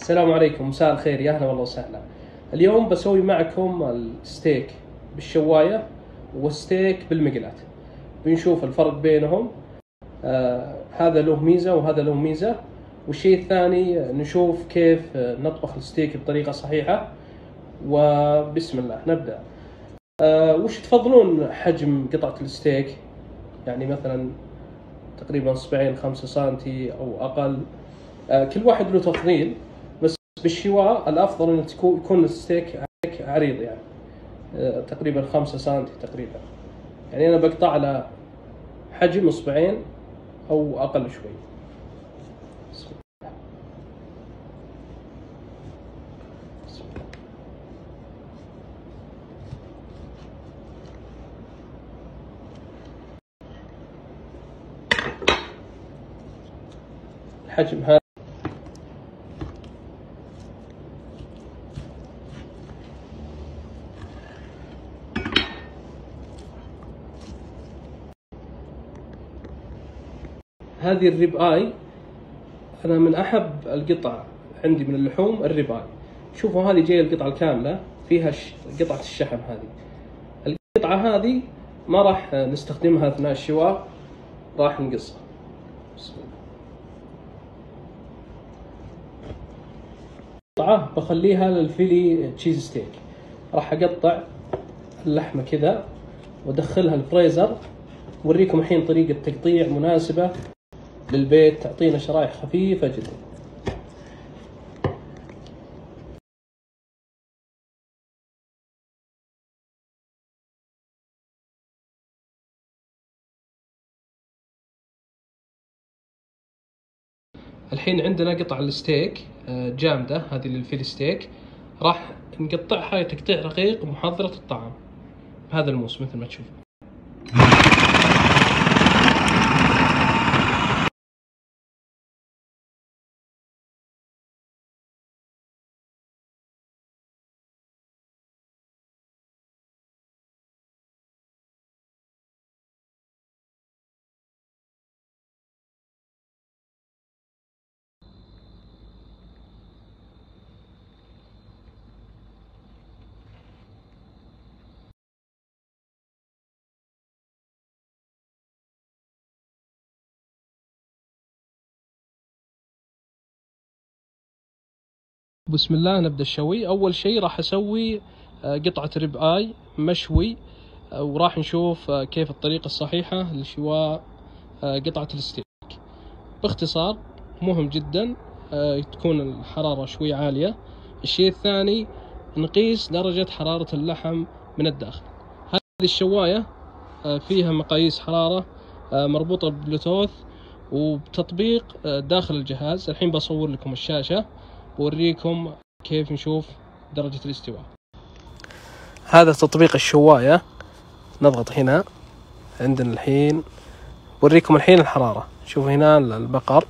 السلام عليكم، مساء الخير، يا اهلا والله وسهلا. اليوم بسوي معكم الستيك بالشواية والستيك بالمقلاة. بنشوف الفرق بينهم. هذا له ميزة وهذا له ميزة. والشيء الثاني نشوف كيف نطبخ الستيك بطريقة صحيحة. وبسم الله نبدأ. وش تفضلون حجم قطعة الستيك؟ يعني مثلا تقريبا اصبعين 5 سنتي او اقل. كل واحد له تفضيل. بس بالشواء الافضل ان يكون الستيك عريض، يعني تقريبا 5 سنتي تقريبا. يعني انا بقطع على حجم اصبعين او اقل شوي. بسم الله. بسم الله. الحجم هذا هذه الريب اي. انا من احب القطع عندي من اللحوم الريب اي. شوفوا هذه جايه القطعه الكامله فيها قطعه الشحم. هذه القطعه هذه ما راح نستخدمها اثناء الشواء، راح نقصها. بسم الله. قطعة بخليها للفيلي تشيز ستيك. راح اقطع اللحمة كذا وادخلها الفريزر. اوريكم الحين طريقة تقطيع مناسبة للبيت، تعطينا شرائح خفيفة جدا. الحين عندنا قطع الستيك جامدة، هذه للفيلي ستيك. راح نقطعها تقطيع رقيق محضرة الطعام بهذا الموس مثل ما تشوف. بسم الله نبدأ الشوي. أول شيء راح أسوي قطعة ريب آي مشوي، وراح نشوف كيف الطريقة الصحيحة لشواء قطعة الستيك. باختصار مهم جدا تكون الحرارة شوي عالية. الشيء الثاني نقيس درجة حرارة اللحم من الداخل. هذه الشواية فيها مقاييس حرارة مربوطة ببلوتوث وبتطبيق داخل الجهاز. الحين بصور لكم الشاشة بوريكم كيف نشوف درجة الاستواء. هذا تطبيق الشواية. نضغط هنا عندنا الحين، بوريكم الحين الحرارة. شوفوا هنا البقر،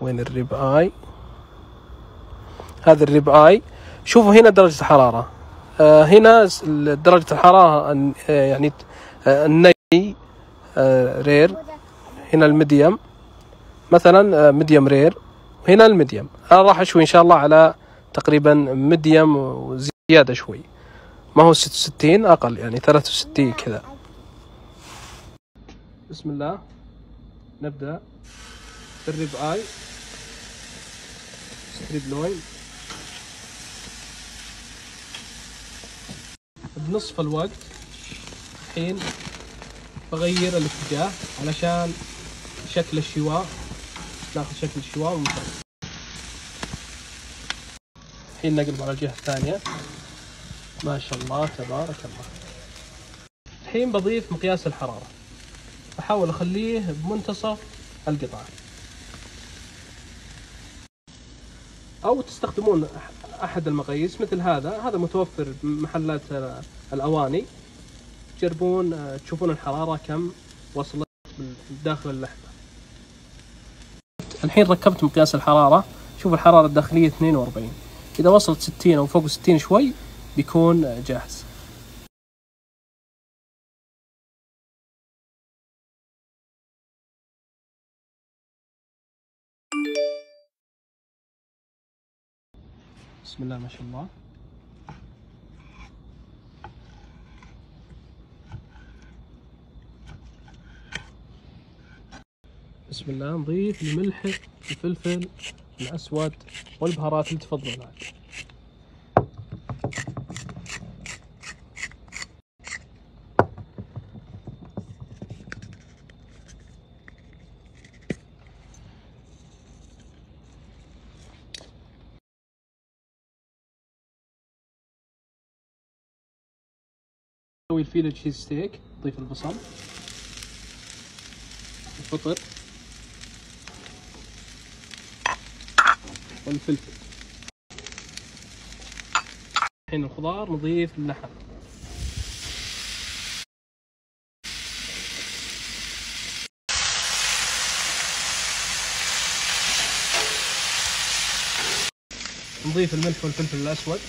وين الريب آي. هذا الريب آي. شوفوا هنا درجة الحرارة. هنا درجة الحرارة يعني الني رير. هنا الميديم مثلا، ميديم رير. وهنا الميديم. أنا راح أشوي إن شاء الله على تقريبا ميديم وزيادة شوي، ما هو 66 أقل، يعني 63 كذا. بسم الله نبدأ بالريب آي ستريب لوين. بنصف الوقت الحين بغير الاتجاه علشان شكل الشواء، ناخذ شكل الشواء ممتاز. الحين نقلب على الجهة الثانية. ما شاء الله تبارك الله. الحين بضيف مقياس الحرارة، أحاول أخليه بمنتصف القطعة، أو تستخدمون أحد المقاييس مثل هذا متوفر بمحلات الأواني. تجربون تشوفون الحرارة كم وصلت داخل اللحمة. الحين ركبت مقياس الحرارة. شوف الحرارة الداخلية 42. إذا وصلت 60 أو فوق 60 شوي بيكون جاهز. بسم الله ما شاء الله. بسم الله. نضيف الملح، الفلفل الأسود والبهارات اللي تفضلون عاد. نسوي الفيلو تشيز ستيك. نضيف البصل، الفطر والفلفل. الحين الخضار نضيف اللحم. نضيف الملح والفلفل الأسود.